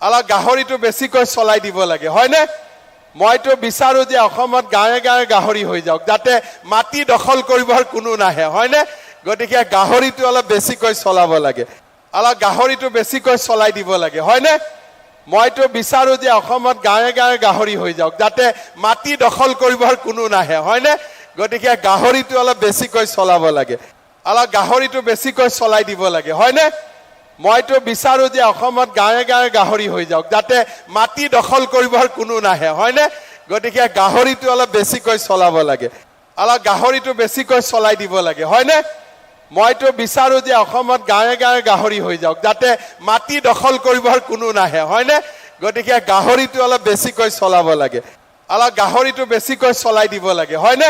অলপ গাহৰিটো বেছিকৈ চলাই দিব লাগে হয়নে মইতো বিচাৰো যে অসমত গাঁৱে গাঁৱে গাহৰি হৈ যাওক যাতে মাটি দখল কৰিবৰ কোনো নাহে হয়নে গতিকে গাহৰিটো অলপ বেছিকৈ চলাব লাগে অলপ গাহৰিটো বেছিকৈ চলাই দিব লাগে হয়নে মইতো বিচাৰো যে অসমত গাঁৱে গাঁৱে গাহৰি হৈ যাওক যাতে মাটি দখল কৰিবৰ কোনো নাহে হয়নে গতিকে গাহৰিটো অলপ বেছিকৈ চলাব লাগে অলপ গাহৰিটো বেছিকৈ চলাই দিব লাগে হয়নে মইতো বিচাৰো যে অসমত গাঁৱে গাঁৱে গাহৰি হৈ যাওক যাতে মাটি দখল কৰিবৰ কোনো নাহে হয়নে গতিকে গাহৰিটো অলপ বেছিকৈ চলাব লাগে অলপ গাহৰিটো বেছিকৈ চলাই দিব লাগে হয়নে মইতো বিচাৰো যে অসমত গাঁৱে গাঁৱে গাহৰি হৈ যাওক যাতে মাটি দখল কৰিবৰ কোনো নাহে হয়নে গতিকে গাহৰিটো অলপ বেছিকৈ চলাব লাগে অলপ গাহৰিটো বেছিকৈ চলাই দিব লাগে হয়নে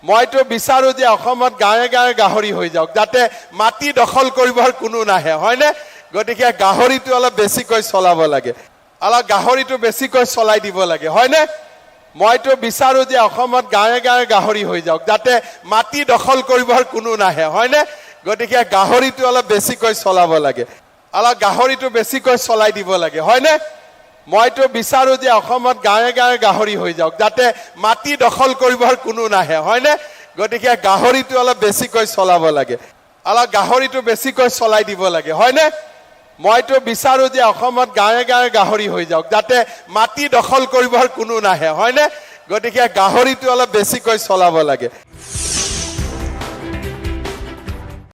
মইতো বিচাৰো যে অসমত গাঁৱে গাঁৱে গাহৰি হৈ যাওক যাতে মাটি দখল কৰিবৰ কোনো নাহে হয়নে গতিকে গাহৰিটো অলপ বেছিকৈ চলাব লাগে অলপ গাহৰিটো বেছিকৈ চলাই দিব লাগে হয়নে মইতো বিচাৰো যে অসমত গাঁৱে গাঁৱে গাহৰি হৈ যাওক যাতে মাটি দখল কৰিবৰ কোনো নাহে হয়নে গতিকে গাহৰিটো অলপ বেছিকৈ চলাব লাগে অলপ গাহৰিটো বেছিকৈ চলাই দিব লাগে হয়নে মইতো বিচাৰো যে অসমত গাঁৱে গাঁৱে গাহৰি হৈ যাওক যাতে মাটি দখল কৰিবৰ কোনো নাহে হয়নে গতিকে গাহৰিটো অলপ বেছিকৈ চলাব লাগে অলপ গাহৰিটো বেছিকৈ চলাই দিব লাগে হয়নে মইতো বিচাৰো যে অসমত গাঁৱে গাঁৱে গাহৰি হৈ যাওক যাতে মাটি দখল কৰিবৰ কোনো নাহে হয়নে গতিকে গাহৰিটো অলপ বেছিকৈ চলাব লাগে